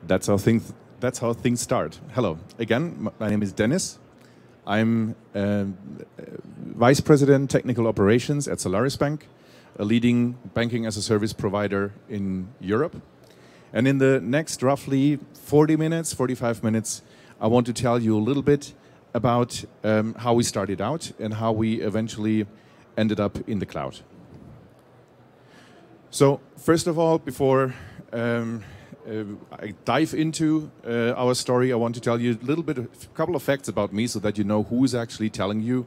That's how things start. Hello again. My name is Dennis. I'm Vice President Technical Operations at Solaris Bank, a leading banking as a service provider in Europe. And in the next roughly 45 minutes, I want to tell you a little bit about how we started out and how we eventually ended up in the cloud. So first of all, before I dive into our story, I want to tell you a couple of facts about me so that you know who is actually telling you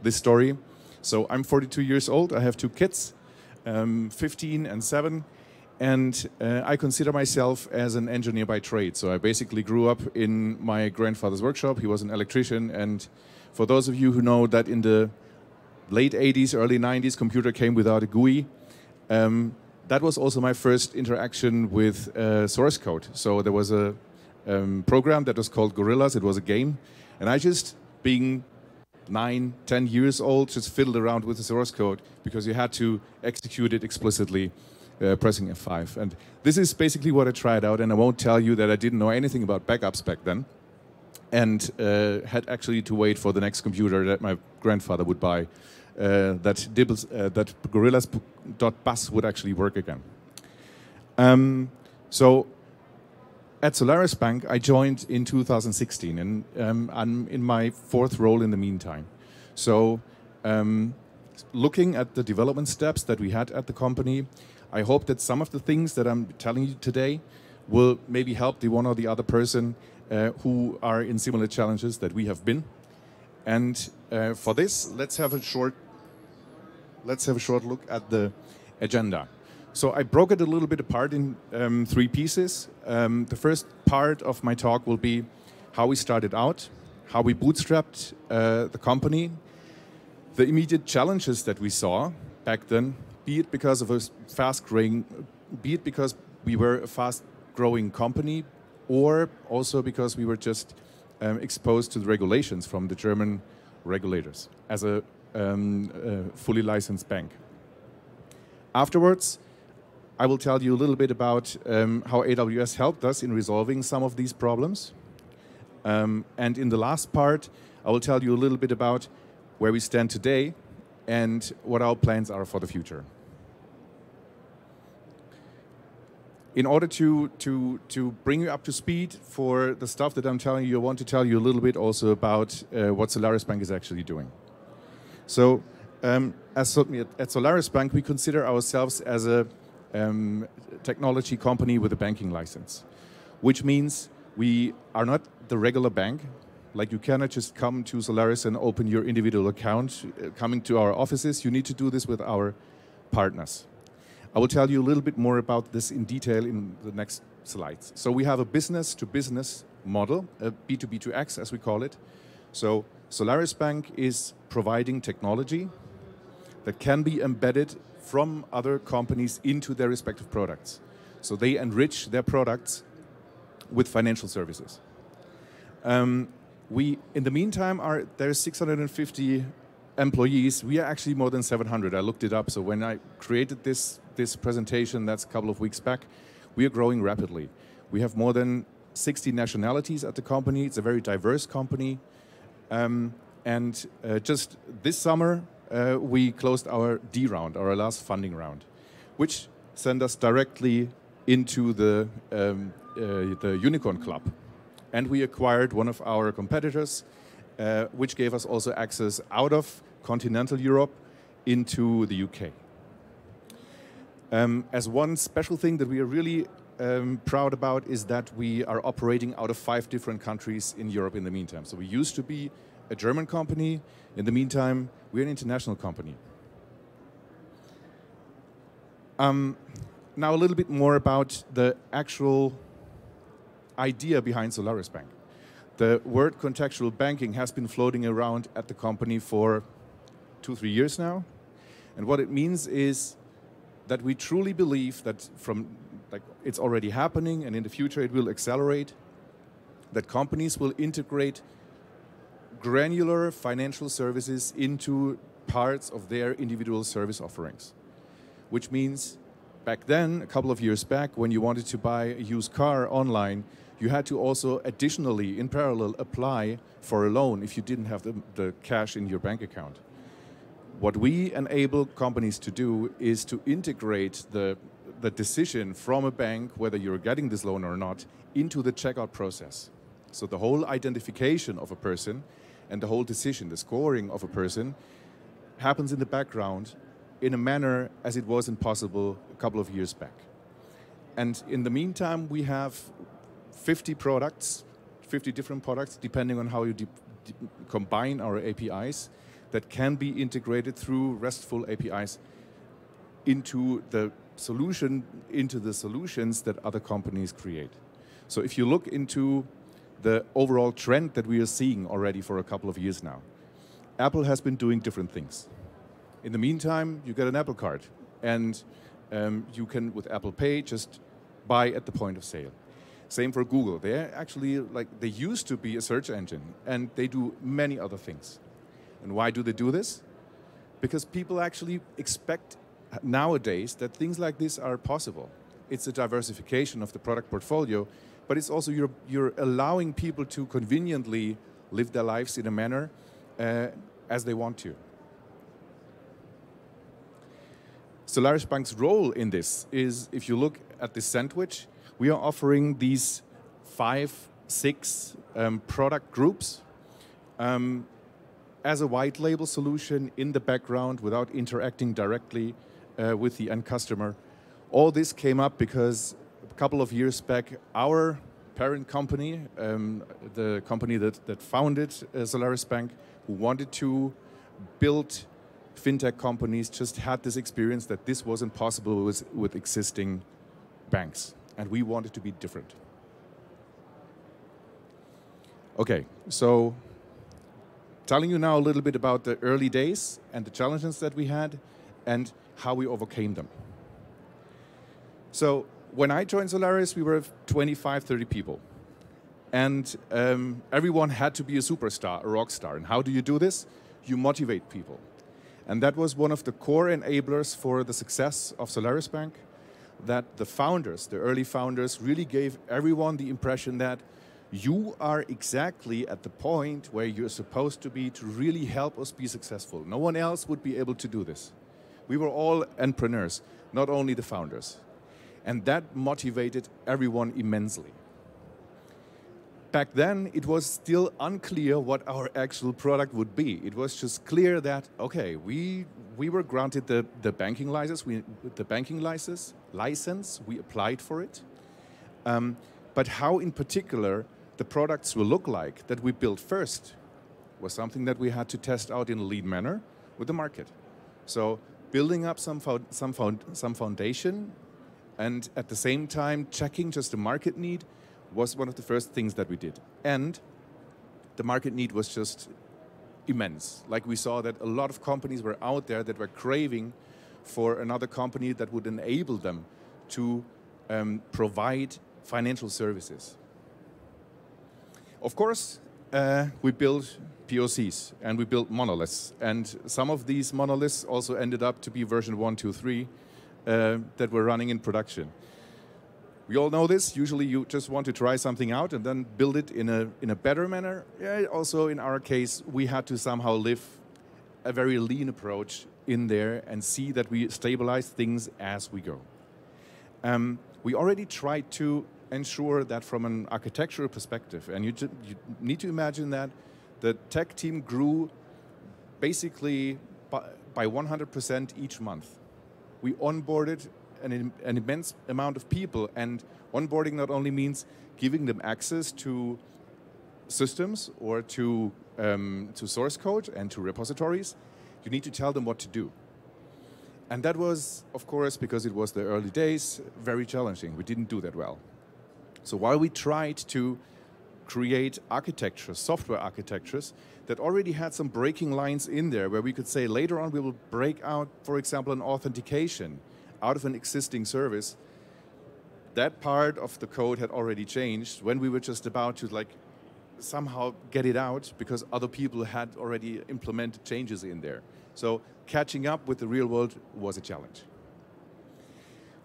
this story. So I'm 42 years old. I have two kids, 15 and 7. And I consider myself as an engineer by trade. So I basically grew up in my grandfather's workshop. He was an electrician. And for those of you who know that in the late 80s, early 90s, computer came without a GUI, that was also my first interaction with source code. So there was a program that was called Gorillas. It was a game. And I just, being 9, 10 years old, just fiddled around with the source code because you had to execute it explicitly, pressing F5. And this is basically what I tried out. And I won't tell you that I didn't know anything about backups back then and had actually to wait for the next computer that my grandfather would buy. That Gorillas.bus would actually work again. So at Solaris Bank, I joined in 2016, and I'm in my 4th role in the meantime. So looking at the development steps that we had at the company, I hope that some of the things that I'm telling you today will maybe help the one or the other person who are in similar challenges that we have been. And for this, let's have a short look at the agenda. So I broke it a little bit apart in 3 pieces. The first part of my talk will be how we started out, how we bootstrapped the company, the immediate challenges that we saw back then, be it because we were a fast-growing company, or also because we were just exposed to the regulations from the German regulators as a fully licensed bank. Afterwards, I will tell you a little bit about how AWS helped us in resolving some of these problems. And in the last part, I will tell you a little bit about where we stand today and what our plans are for the future. In order to bring you up to speed for the stuff that I'm telling you, I want to tell you a little bit also about what Solaris Bank is actually doing. So at Solaris Bank, we consider ourselves as a technology company with a banking license, which means we are not the regular bank. Like, you cannot just come to Solaris and open your individual account coming to our offices. You need to do this with our partners. I will tell you a little bit more about this in detail in the next slides. So we have a business-to-business model, a B2B2X as we call it. So Solaris Bank is providing technology that can be embedded from other companies into their respective products. So they enrich their products with financial services. We, in the meantime, there's 650 employees. We are actually more than 700. I looked it up. So when I created this presentation, that's a couple of weeks back, we are growing rapidly. We have more than 60 nationalities at the company. It's a very diverse company. And just this summer, we closed our D round, our last funding round, which sent us directly into the Unicorn Club. And we acquired one of our competitors, which gave us also access out of continental Europe into the UK. As one special thing that we are really proud about is that we are operating out of 5 different countries in Europe in the meantime. So we used to be a German company. In the meantime, we're an international company. Now a little bit more about the actual idea behind Solaris Bank. The word contextual banking has been floating around at the company for 2-3 years now. And what it means is that we truly believe that it's already happening, and in the future it will accelerate, that companies will integrate granular financial services into parts of their individual service offerings. Which means back then, a couple of years back, when you wanted to buy a used car online, you had to also additionally, in parallel, apply for a loan if you didn't have the cash in your bank account. What we enable companies to do is to integrate the decision from a bank, whether you're getting this loan or not, into the checkout process. So the whole identification of a person and the whole decision, the scoring of a person, happens in the background in a manner as it wasn't possible a couple of years back. And in the meantime, we have 50 products, 50 different products, depending on how you combine our APIs, that can be integrated through RESTful APIs into the solutions that other companies create. So if you look into the overall trend that we are seeing already for a couple of years now, Apple has been doing different things. In the meantime, you get an Apple Card, and you can, with Apple Pay, just buy at the point of sale. Same for Google. They're actually, they used to be a search engine, and they do many other things. And why do they do this? Because people actually expect nowadays that things like this are possible. It's a diversification of the product portfolio, but it's also you're allowing people to conveniently live their lives in a manner as they want to. Solaris Bank's role in this is, if you look at this sandwich, we are offering these 5, 6 product groups as a white label solution in the background without interacting directly with the end customer. All this came up because a couple of years back, our parent company, the company that founded Solaris Bank, who wanted to build fintech companies, just had this experience that this wasn't possible with existing banks. And we wanted to be different. Okay, so telling you now a little bit about the early days and the challenges that we had and how we overcame them. So when I joined Solaris, we were 25, 30 people. And everyone had to be a superstar, a rock star. And how do you do this? You motivate people. And that was one of the core enablers for the success of Solaris Bank, that the founders, the early founders, really gave everyone the impression that you are exactly at the point where you're supposed to be to really help us be successful. No one else would be able to do this. We were all entrepreneurs, not only the founders. And that motivated everyone immensely. Back then, it was still unclear what our actual product would be. It was just clear that, okay, we were granted the banking license, we applied for it. But how in particular the products will look like that we built first was something that we had to test out in a lean manner with the market. So building up some foundation and at the same time checking just the market need was one of the first things that we did. And the market need was just immense. Like we saw that a lot of companies were out there that were craving for another company that would enable them to provide financial services. Of course, we built POCs and we built monoliths. And some of these monoliths also ended up to be version 1, 2, 3 that were running in production. We all know this. Usually you just want to try something out and then build it in a better manner. Yeah, also, in our case, we had to somehow live a very lean approach in there and see that we stabilize things as we go. We already tried to ensure that from an architectural perspective, and you need to imagine that the tech team grew basically by 100% each month. We onboarded an immense amount of people, and onboarding not only means giving them access to systems or to source code and to repositories. You need to tell them what to do. And that was, of course, because it was the early days, very challenging. We didn't do that well. So while we tried to create architectures, software architectures, that already had some breaking lines in there where we could say later on we will break out, for example, an authentication out of an existing service, that part of the code had already changed when we were just about to somehow get it out because other people had already implemented changes in there. So catching up with the real world was a challenge.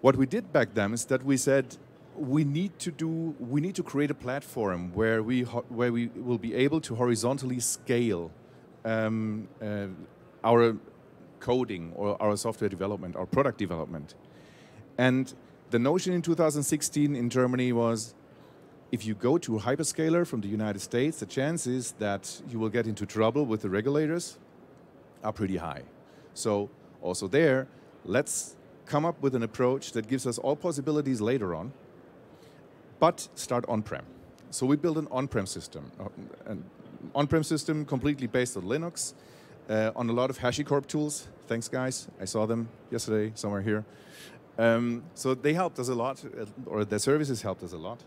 What we did back then is that we said, we need to create a platform where we will be able to horizontally scale our coding or our software development, our product development. And the notion in 2016 in Germany was, if you go to a hyperscaler from the United States, the chances that you will get into trouble with the regulators are pretty high. So also there, let's come up with an approach that gives us all possibilities later on, but start on-prem. So we built an on-prem system, completely based on Linux, on a lot of HashiCorp tools. Thanks, guys. I saw them yesterday somewhere here. So they helped us a lot, or their services helped us a lot.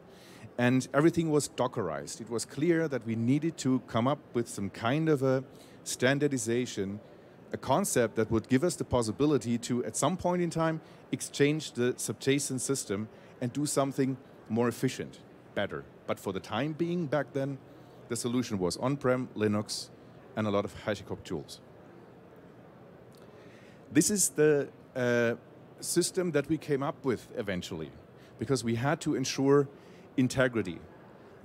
And everything was Dockerized. It was clear that we needed to come up with some kind of a standardization, a concept that would give us the possibility to, at some point in time, exchange the subjacent system and do something more efficient, better. But for the time being, back then, the solution was on-prem, Linux, and a lot of HashiCorp tools. This is the system that we came up with eventually, because we had to ensure integrity.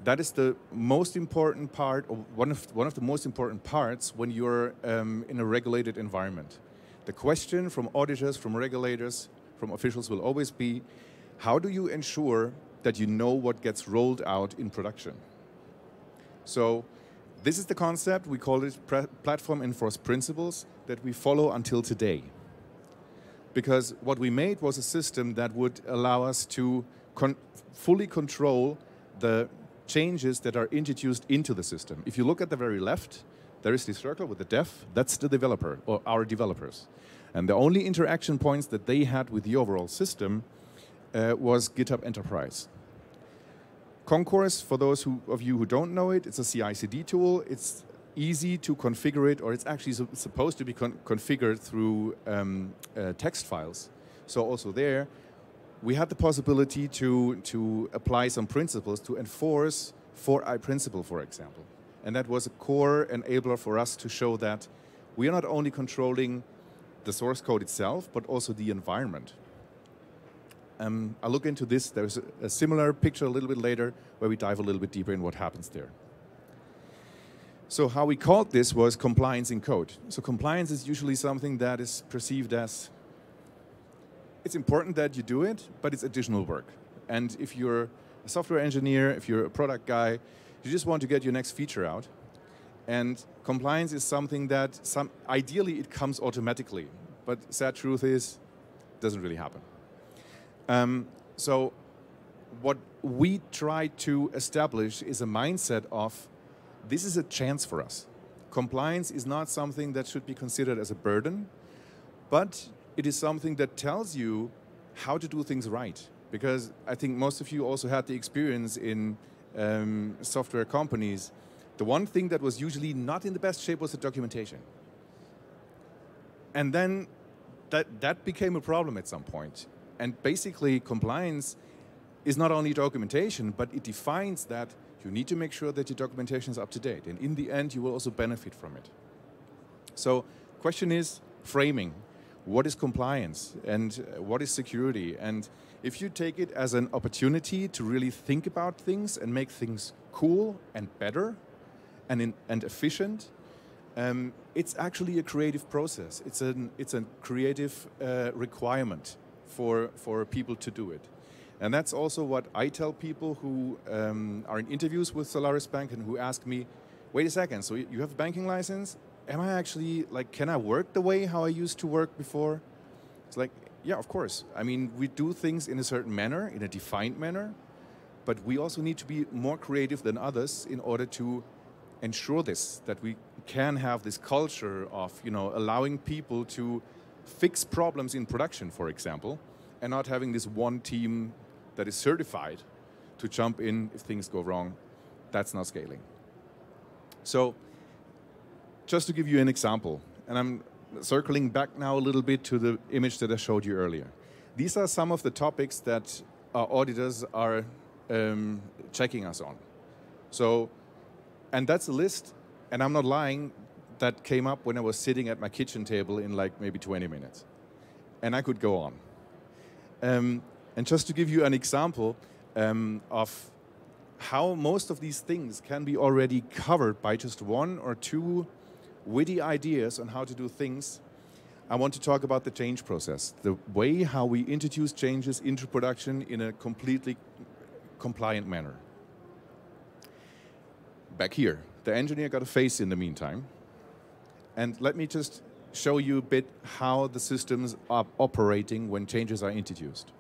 That is the most important part, or one of the most important parts when you're in a regulated environment. The question from auditors, from regulators, from officials will always be, how do you ensure that you know what gets rolled out in production? So this is the concept. We call it Platform Enforced Principles that we follow until today. Because what we made was a system that would allow us to fully control the changes that are introduced into the system. If you look at the very left, there is this circle with the dev. That's the developer, or our developers. And the only interaction points that they had with the overall system was GitHub Enterprise. Concourse, for those of you who don't know it, it's a CI/CD tool. It's easy to configure it, or it's actually supposed to be configured through text files. So also there, we had the possibility to apply some principles to enforce 4i principle, for example. And that was a core enabler for us to show that we are not only controlling the source code itself, but also the environment. I'll look into this. There's a similar picture a little bit later where we dive a little bit deeper in what happens there. So how we called this was compliance in code. So compliance is usually something that is perceived as, it's important that you do it, but it's additional work. And if you're a software engineer, if you're a product guy, you just want to get your next feature out. And compliance is something that ideally it comes automatically, but sad truth is, it doesn't really happen. So what we try to establish is a mindset of, this is a chance for us. Compliance is not something that should be considered as a burden, but it is something that tells you how to do things right. Because I think most of you also had the experience in software companies. The one thing that was usually not in the best shape was the documentation. And then that became a problem at some point. And basically, compliance is not only documentation, but it defines that you need to make sure that your documentation is up to date. And in the end, you will also benefit from it. So question is framing. What is compliance and what is security? And if you take it as an opportunity to really think about things and make things cool and better and efficient, it's actually a creative process. It's a creative requirement for people to do it. And that's also what I tell people who are in interviews with Solaris Bank and who ask me, wait a second, so you have a banking license? Am I actually, like, can I work the way how I used to work before? It's like, yeah, of course. I mean, we do things in a certain manner, in a defined manner, but we also need to be more creative than others in order to ensure this, that we can have this culture of, allowing people to fix problems in production, for example, and not having this one team that is certified to jump in if things go wrong. That's not scaling. So just to give you an example, and I'm circling back now a little bit to the image that I showed you earlier. These are some of the topics that our auditors are checking us on. So, and that's a list, and I'm not lying, that came up when I was sitting at my kitchen table in like maybe 20 minutes. And I could go on. And just to give you an example, of how most of these things can be already covered by just one or two witty ideas on how to do things, I want to talk about the change process, the way how we introduce changes into production in a completely compliant manner. Back here, the engineer got a face in the meantime. And let me just show you a bit how the systems are operating when changes are introduced.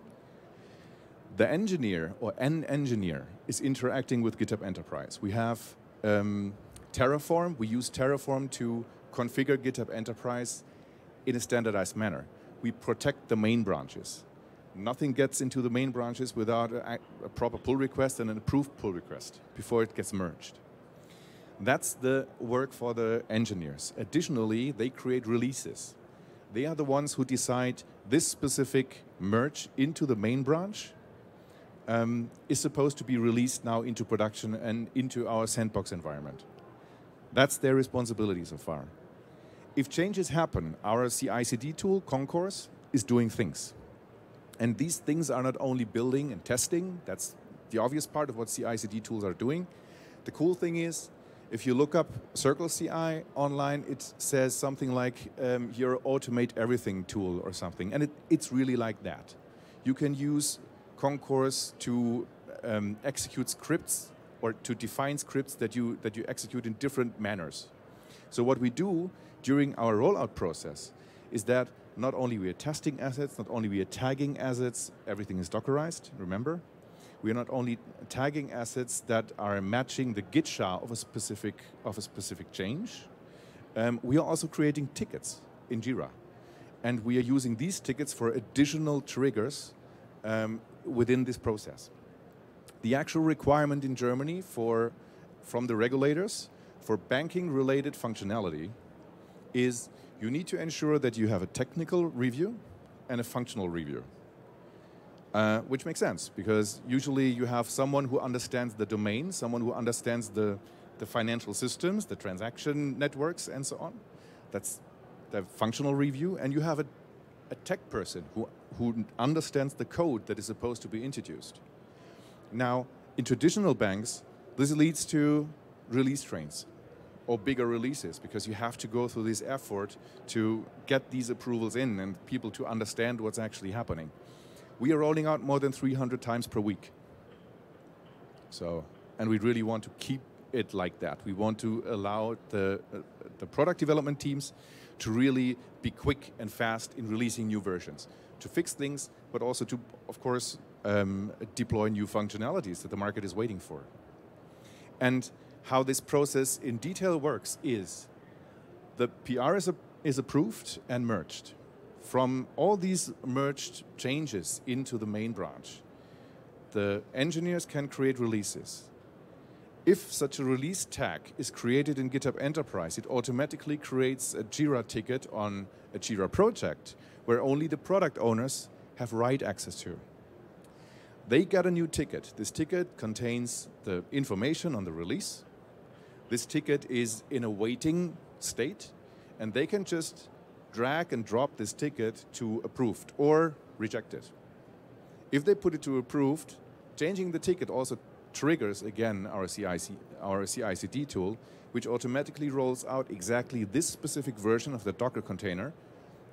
The engineer, or an engineer, is interacting with GitHub Enterprise. We have Terraform. We use Terraform to configure GitHub Enterprise in a standardized manner. We protect the main branches. Nothing gets into the main branches without a proper pull request and an approved pull request before it gets merged. That's the work for the engineers. Additionally, they create releases. They are the ones who decide this specific merge into the main branch is supposed to be released now into production and into our sandbox environment. That's their responsibility so far. If changes happen, our CI/CD tool, Concourse, is doing things. And these things are not only building and testing, that's the obvious part of what CI/CD tools are doing. The cool thing is, if you look up Circle CI online, it says something like your automate everything tool or something. And it's really like that. You can use Concourse to execute scripts or to define scripts that you execute in different manners. So what we do during our rollout process is that not only we are testing assets, not only we are tagging assets, everything is Dockerized, remember? We are not only tagging assets that are matching the Git SHA of a specific change, we are also creating tickets in Jira. And we are using these tickets for additional triggers within this process. The actual requirement in Germany from the regulators for banking-related functionality is you need to ensure that you have a technical review and a functional review. Which makes sense, because usually you have someone who understands the domain, someone who understands the financial systems, the transaction networks, and so on. That's the functional review. And you have a tech person who understands the code that is supposed to be introduced. Now, in traditional banks, this leads to release trains or bigger releases, because you have to go through this effort to get these approvals in and people to understand what's actually happening. We are rolling out more than 300 times per week. And we really want to keep it like that. We want to allow the product development teams to really be quick and fast in releasing new versions, to fix things, but also to, of course, deploy new functionalities that the market is waiting for. And how this process in detail works is the PR is approved and merged. From all these merged changes into the main branch, the engineers can create releases. If such a release tag is created in GitHub Enterprise, it automatically creates a Jira ticket on a Jira project where only the product owners have write access to. They get a new ticket. This ticket contains the information on the release. This ticket is in a waiting state, and they can just drag and drop this ticket to approved or rejected. If they put it to approved, changing the ticket also triggers again our CI/CD tool, which automatically rolls out exactly this specific version of the Docker container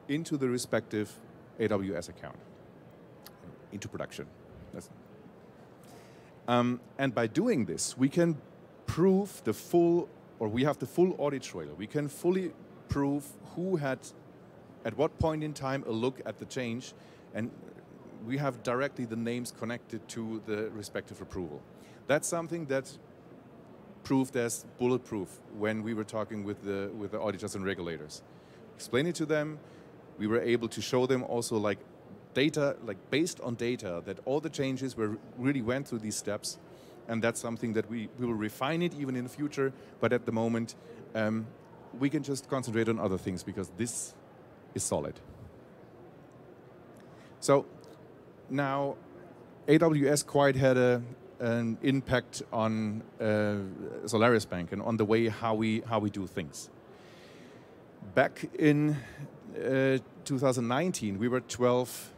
into the respective AWS account, into production. And by doing this, we can prove the full, or we have the full audit trail. We can fully prove who had, at what point in time, a look at the change, and we have directly the names connected to the respective approval. That's something that proved as bulletproof when we were talking with the auditors and regulators. Explain it to them. We were able to show them also like data, like based on data, that all the changes really went through these steps, and that's something that we will refine it even in the future. But at the moment, we can just concentrate on other things because this is solid. So now, AWS quite had an impact on Solaris Bank and on the way how we do things. Back in 2019, we were 12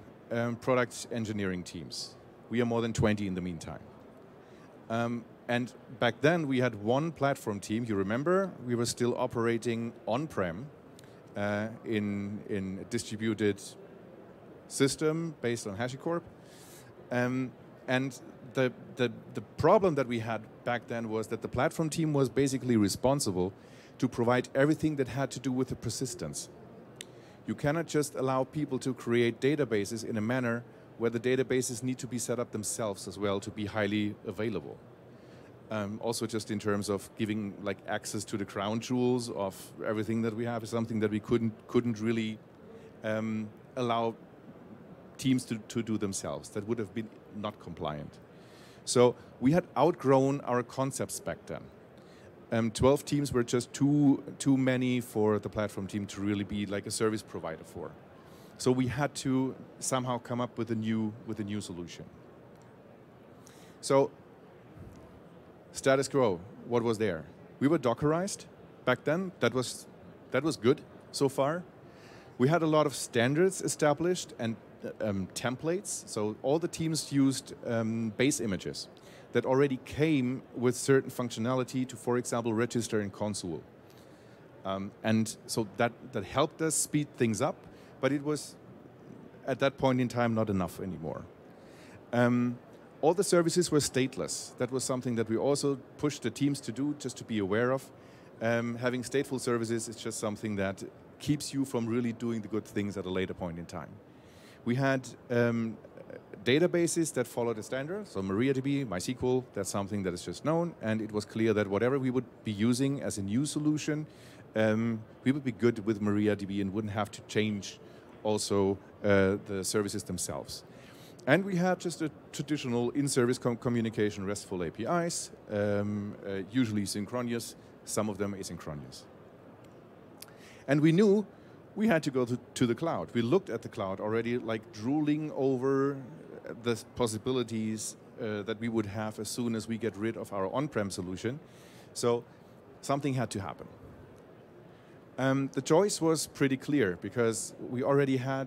product engineering teams. We are more than 20 in the meantime. And back then, we had one platform team. You remember, we were still operating on-prem in a distributed system based on HashiCorp. And the problem that we had back then was that the platform team was basically responsible to provide everything that had to do with the persistence. You cannot just allow people to create databases in a manner where the databases need to be set up themselves as well to be highly available. Also just in terms of giving like access to the crown jewels of everything that we have is something that we couldn't really allow teams to do themselves. That would have been not compliant. So we had outgrown our concepts back then. 12 teams were just too many for the platform team to really be like a service provider for. So we had to somehow come up with a new solution. So status quo, what was there? We were Dockerized back then. That was good so far. We had a lot of standards established and templates. So all the teams used base images that already came with certain functionality to, for example, register in Consul. And so that helped us speed things up, but it was, at that point in time, not enough anymore. All the services were stateless. That was something that we also pushed the teams to do, just to be aware of. Having stateful services is just something that keeps you from really doing the good things at a later point in time. We had databases that followed the standard, so MariaDB, MySQL, that's something that is just known, and it was clear that whatever we would be using as a new solution, we would be good with MariaDB and wouldn't have to change also the services themselves. And we had just a traditional in-service communication RESTful APIs, usually synchronous, some of them asynchronous. And we knew we had to go to the cloud. We looked at the cloud already, like drooling over the possibilities that we would have as soon as we get rid of our on-prem solution. So something had to happen. The choice was pretty clear because we already had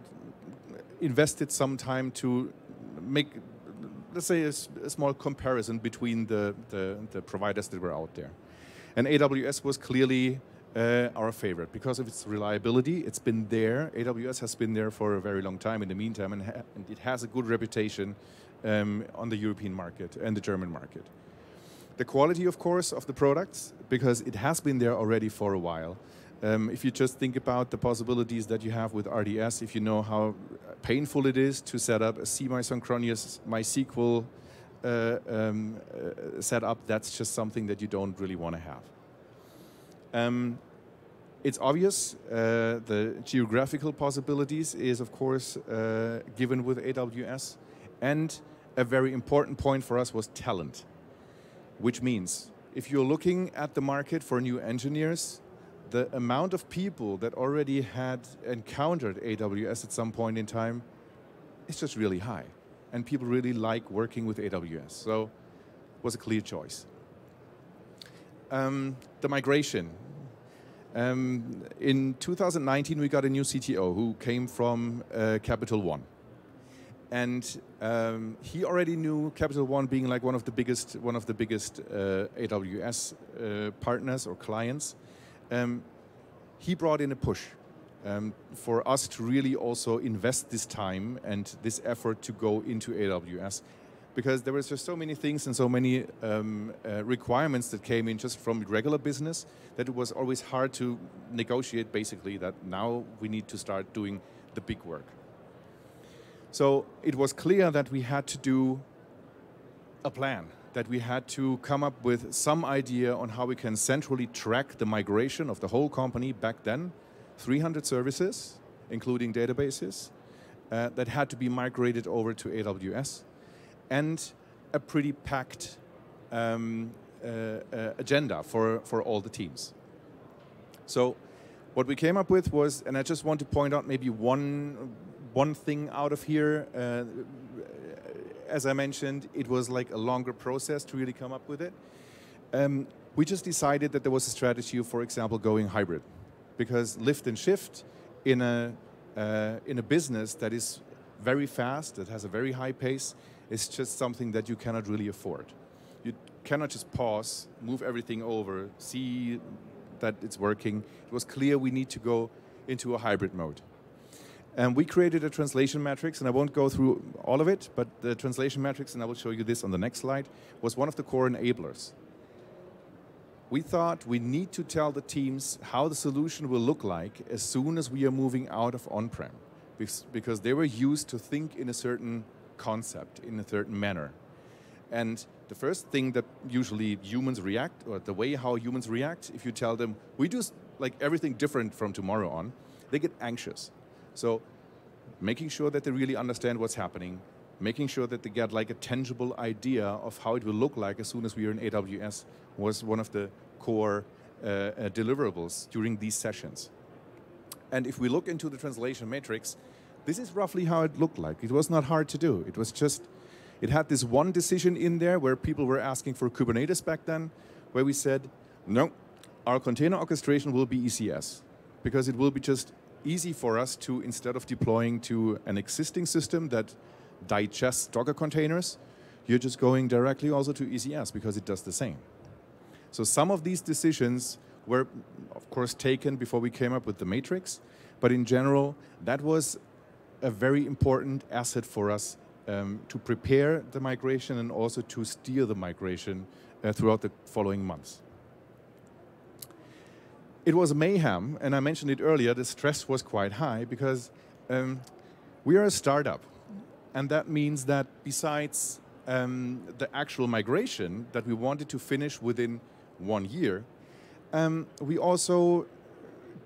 invested some time to make, let's say, a small comparison between the providers that were out there. And AWS was clearly our favorite because of its reliability. It's been there. AWS has been there for a very long time in the meantime, and it has a good reputation on the European market and the German market. The quality, of course, of the products, because it has been there already for a while. If you just think about the possibilities that you have with RDS, if you know how painful it is to set up a semi-synchronous MySQL setup, that's just something that you don't really want to have. It's obvious the geographical possibilities is, of course, given with AWS. And a very important point for us was talent, which means if you're looking at the market for new engineers, the amount of people that already had encountered AWS at some point in time is just really high. And people really like working with AWS. So it was a clear choice. The migration. In 2019, we got a new CTO who came from Capital One. And he already knew Capital One being like one of the biggest AWS partners or clients. He brought in a push for us to really also invest this time and this effort to go into AWS, because there was just so many things and so many requirements that came in just from regular business that it was always hard to negotiate basically that now we need to start doing the big work. So it was clear that we had to do a plan, that we had to come up with some idea on how we can centrally track the migration of the whole company back then. 300 services, including databases, that had to be migrated over to AWS, and a pretty packed agenda for all the teams. So what we came up with was, and I just want to point out maybe one thing out of here. As I mentioned, it was like a longer process to really come up with it. We just decided that there was a strategy of, for example, going hybrid, because lift and shift in a business that is very fast, that has a very high pace, is just something that you cannot really afford. You cannot just pause, move everything over, see that it's working. It was clear we need to go into a hybrid mode. And we created a translation matrix, and I won't go through all of it, but the translation matrix, and I will show you this on the next slide, was one of the core enablers. We thought we need to tell the teams how the solution will look like as soon as we are moving out of on-prem, because they were used to think in a certain concept, in a certain manner. And the first thing that usually humans react, or the way how humans react, if you tell them, we do like everything different from tomorrow on, they get anxious. So making sure that they really understand what's happening, making sure that they get like a tangible idea of how it will look like as soon as we are in AWS was one of the core deliverables during these sessions. And if we look into the translation matrix, this is roughly how it looked like. It was not hard to do. It was just, it had this one decision in there where people were asking for Kubernetes back then, where we said, no, our container orchestration will be ECS, because it will be just easy for us to, instead of deploying to an existing system that digests Docker containers, you're just going directly also to ECS because it does the same. So some of these decisions were, of course, taken before we came up with the matrix, but in general, that was a very important asset for us to prepare the migration and also to steer the migration throughout the following months. It was a mayhem, and I mentioned it earlier, the stress was quite high because we are a startup. And that means that besides the actual migration that we wanted to finish within 1 year, we also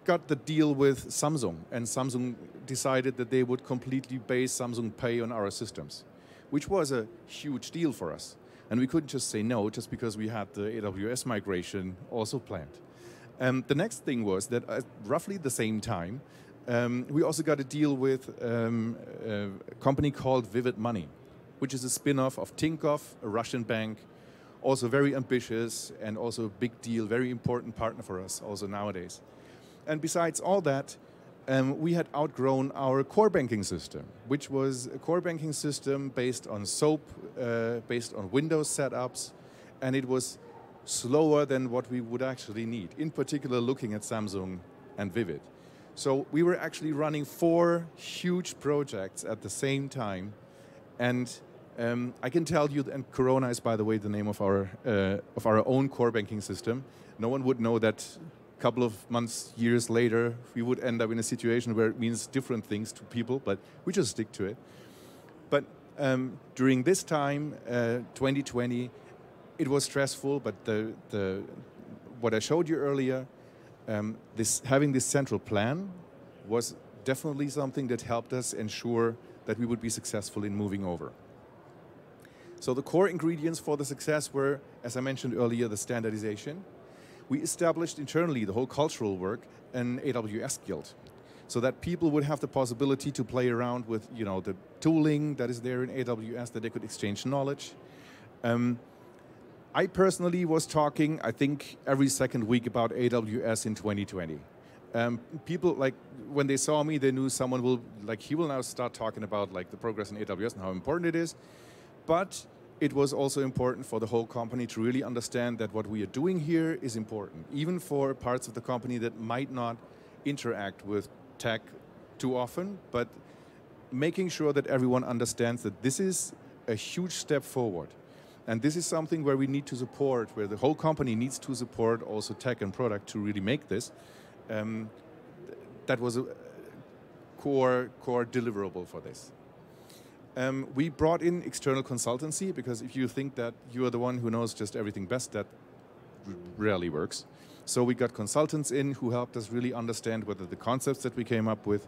got the deal with Samsung, and Samsung decided that they would completely base Samsung Pay on our systems, which was a huge deal for us. And we couldn't just say no just because we had the AWS migration also planned. The next thing was that at roughly the same time, we also got a deal with a company called Vivid Money, which is a spin-off of Tinkoff, a Russian bank, also very ambitious and also a big deal, very important partner for us also nowadays. And besides all that, we had outgrown our core banking system, which was a core banking system based on SOAP, based on Windows setups, and it was slower than what we would actually need, in particular looking at Samsung and Vivid. So we were actually running 4 huge projects at the same time, and I can tell you, and Corona is, by the way, the name of our own core banking system. No one would know that a couple of months, years later, we would end up in a situation where it means different things to people, but we just stick to it. But during this time, 2020, it was stressful, but what I showed you earlier, having this central plan was definitely something that helped us ensure that we would be successful in moving over. So the core ingredients for the success were, as I mentioned earlier, the standardization. We established internally the whole cultural work, an AWS guild, so that people would have the possibility to play around with, you know, the tooling that is there in AWS, that they could exchange knowledge. I personally was talking, I think, every second week about AWS in 2020. People, like, when they saw me, they knew someone will, like, he will now start talking about, like, the progress in AWS and how important it is. But it was also important for the whole company to really understand that what we are doing here is important, even for parts of the company that might not interact with tech too often, but making sure that everyone understands that this is a huge step forward. And this is something where we need to support, where the whole company needs to support also tech and product to really make this. That was a core deliverable for this. We brought in external consultancy, because if you think that you are the one who knows just everything best, that rarely works. So we got consultants in who helped us really understand whether the concepts that we came up with,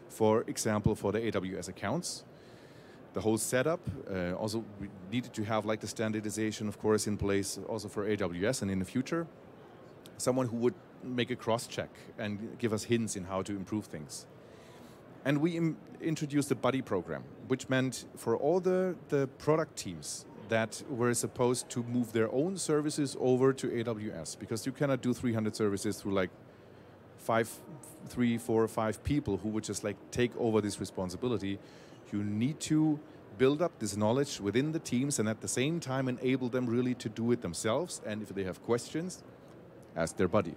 for example, for the AWS accounts, the whole setup, also we needed to have like the standardization, of course, in place also for AWS and in the future. Someone who would make a cross-check and give us hints in how to improve things. And we introduced the buddy program, which meant for all the product teams that were supposed to move their own services over to AWS, because you cannot do 300 services through like 3, 4, 5 people who would just like take over this responsibility. You need to build up this knowledge within the teams and at the same time enable them really to do it themselves. And if they have questions, ask their buddy.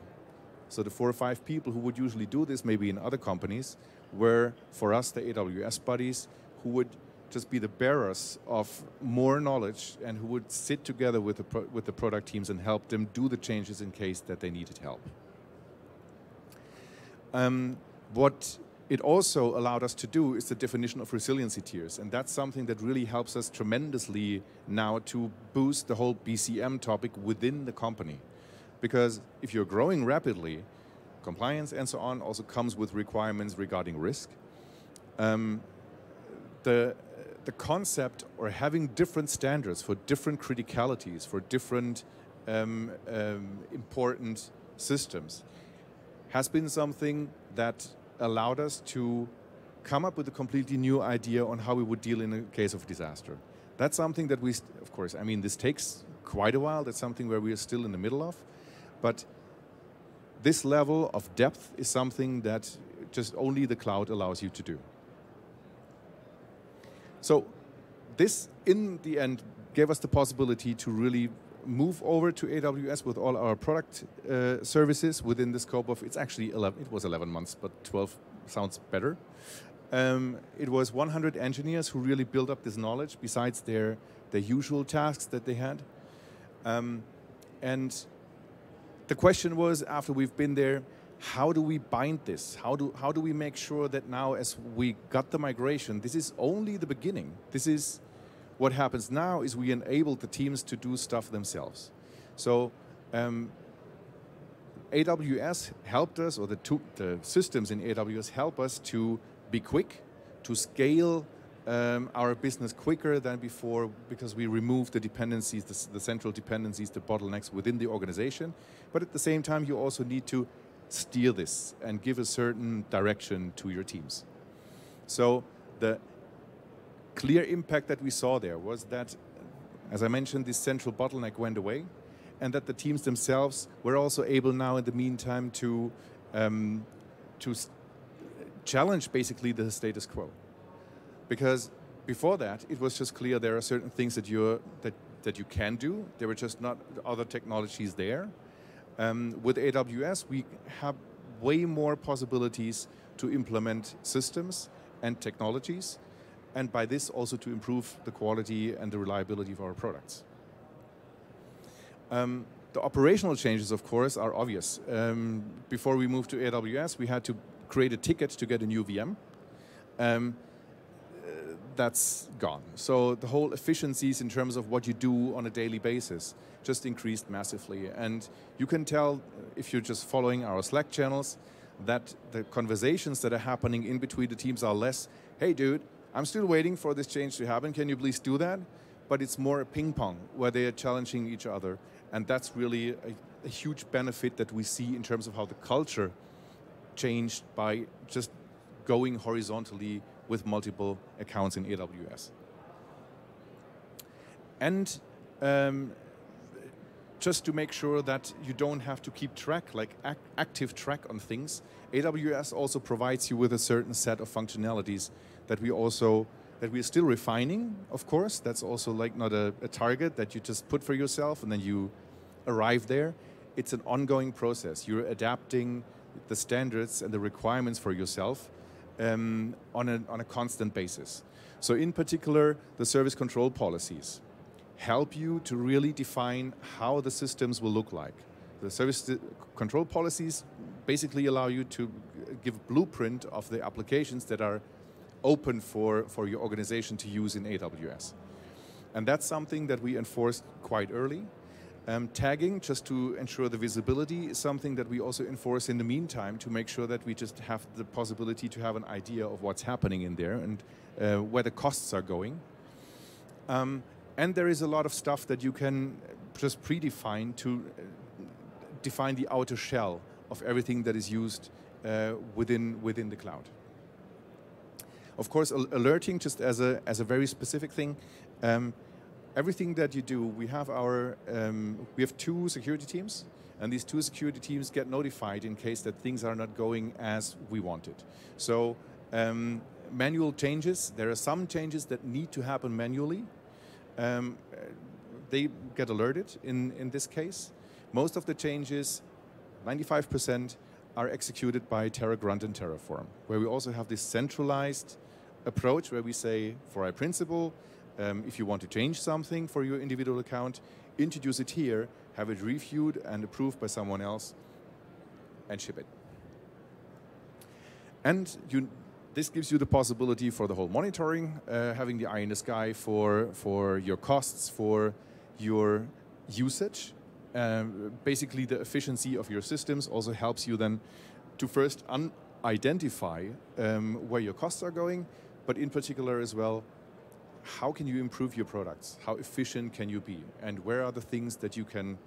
So the 4 or 5 people who would usually do this, maybe in other companies, were for us the AWS buddies who would just be the bearers of more knowledge and who would sit together with the product teams and help them do the changes in case that they needed help. What it also allowed us to do is the definition of resiliency tiers, and that's something that really helps us tremendously now to boost the whole BCM topic within the company. Because if you're growing rapidly, compliance and so on also comes with requirements regarding risk. The concept or having different standards for different criticalities, for different important systems, has been something that allowed us to come up with a completely new idea on how we would deal in a case of disaster. That's something that we, of course, I mean, this takes quite a while. That's something where we are still in the middle of. But this level of depth is something that just only the cloud allows you to do. So this, in the end, gave us the possibility to really move over to AWS with all our product services within the scope of, it's actually 11, it was 11 months, but 12 sounds better. It was 100 engineers who really built up this knowledge besides their usual tasks that they had. And the question was, after we've been there, how do we bind this? How do we make sure that now, as we got the migration, this is only the beginning. This is what happens now, is we enable the teams to do stuff themselves. So AWS helped us, or the systems in AWS help us to be quick, to scale our business quicker than before, because we removed the dependencies, the central dependencies, the bottlenecks within the organization. But at the same time, you also need to steer this and give a certain direction to your teams. So the clear impact that we saw there was that, as I mentioned, this central bottleneck went away, and that the teams themselves were also able now in the meantime to challenge basically the status quo. Because before that, it was just clear there are certain things that you can do. There were just not other technologies there. With AWS, we have way more possibilities to implement systems and technologies, and by this also to improve the quality and the reliability of our products. The operational changes, of course, are obvious. Before we moved to AWS, we had to create a ticket to get a new VM. That's gone. So the whole efficiencies in terms of what you do on a daily basis just increased massively. And you can tell, if you're just following our Slack channels, that the conversations that are happening in between the teams are less, hey dude, I'm still waiting for this change to happen, can you please do that? But it's more a ping pong, where they are challenging each other. And that's really a huge benefit that we see in terms of how the culture changed by just going horizontally with multiple accounts in AWS. And just to make sure that you don't have to keep track, like active track on things, AWS also provides you with a certain set of functionalities that we are still refining, of course. That's also like not a target that you just put for yourself and then you arrive there. It's an ongoing process. You're adapting the standards and the requirements for yourself on a constant basis. So in particular, the service control policies help you to really define how the systems will look like. The service control policies basically allow you to give a blueprint of the applications that are open for your organization to use in AWS. And that's something that we enforced quite early. Tagging, just to ensure the visibility, is something that we also enforce in the meantime to make sure that we just have the possibility to have an idea of what's happening in there and where the costs are going. And there is a lot of stuff that you can just predefine to define the outer shell of everything that is used within the cloud. Of course, alerting, just as a very specific thing, everything that you do, we have we have 2 security teams, and these 2 security teams get notified in case that things are not going as we wanted. So manual changes. There are some changes that need to happen manually. They get alerted in this case. Most of the changes, 95%, are executed by TerraGrunt and Terraform, where we also have this centralized approach where we say, for iPrinciple, if you want to change something for your individual account, introduce it here, have it reviewed and approved by someone else, and ship it. And this gives you the possibility for the whole monitoring, having the eye in the sky for your costs, for your usage. Basically, the efficiency of your systems also helps you then to first identify where your costs are going, but in particular as well, how can you improve your products? How efficient can you be? And where are the things that you can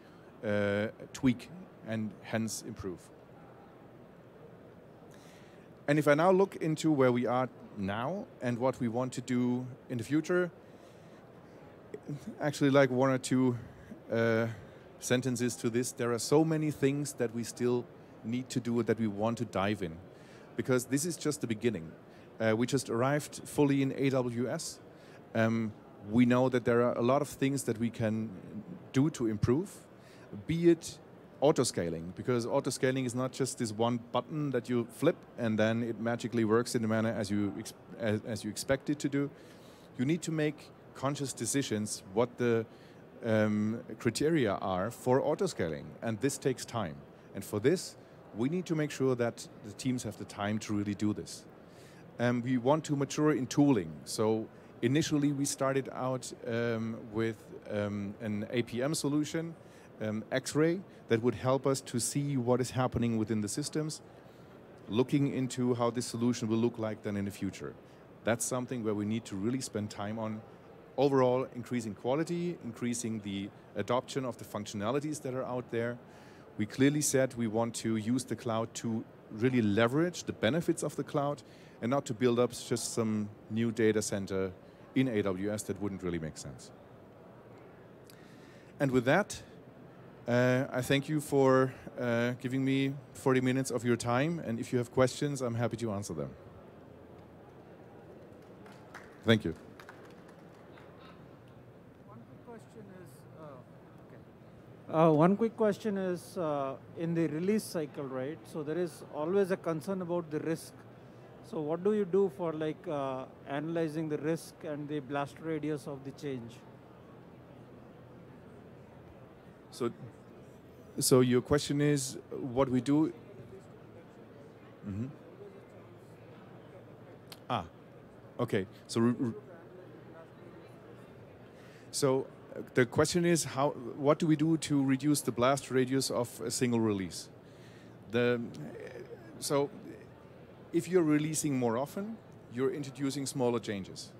tweak and hence improve? And if I now look into where we are now and what we want to do in the future, actually like one or two sentences to this, there are so many things that we still need to do that we want to dive in, because this is just the beginning. We just arrived fully in AWS. We know that there are a lot of things that we can do to improve, be it autoscaling, because autoscaling is not just this one button that you flip and then it magically works in the manner as you expect it to do. You need to make conscious decisions what the criteria are for autoscaling, and this takes time. And for this, we need to make sure that the teams have the time to really do this. We want to mature in tooling. So initially, we started out with an APM solution, X-Ray, that would help us to see what is happening within the systems, looking into how this solution will look like then in the future. That's something where we need to really spend time on. Overall, increasing quality, increasing the adoption of the functionalities that are out there. We clearly said we want to use the cloud to really leverage the benefits of the cloud and not to build up just some new data center in AWS that wouldn't really make sense. And with that, I thank you for giving me 40 minutes of your time, and if you have questions, I'm happy to answer them. Thank you. One quick question is in the release cycle, right? So there is always a concern about the risk. So what do you do for like analyzing the risk and the blast radius of the change? So your question is what we do? Mm-hmm. Okay. So the question is what do we do to reduce the blast radius of a single release? So if you're releasing more often, you're introducing smaller changes.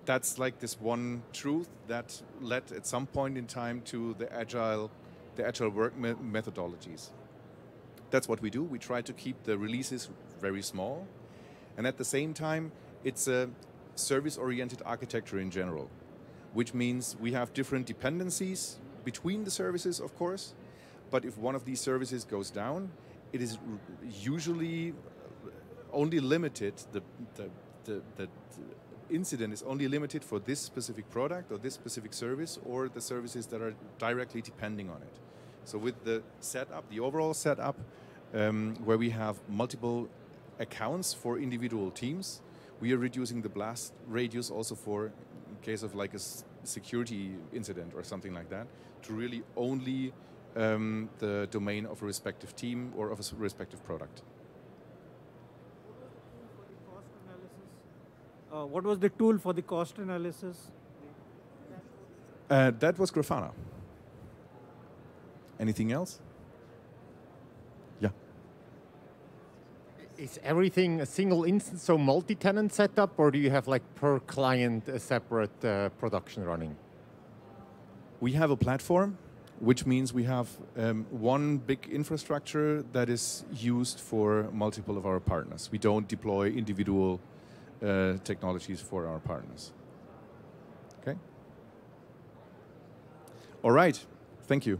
That's like this one truth that led at some point in time to the agile work methodologies. That's what we do. We try to keep the releases very small. And at the same time, it's a service-oriented architecture in general, which means we have different dependencies between the services, of course. But if one of these services goes down, it is usually only limited, the incident is only limited for this specific product or this specific service or the services that are directly depending on it. So with the setup, the overall setup, where we have multiple accounts for individual teams, we are reducing the blast radius also for in case of like a security incident or something like that, to really only the domain of a respective team or of a respective product. What was the tool for the cost analysis? That was Grafana. Anything else? Yeah. Is everything a single instance, so multi-tenant setup, or do you have like per client a separate production running? We have a platform, which means we have one big infrastructure that is used for multiple of our partners. We don't deploy individual technologies for our partners. Okay? All right. Thank you.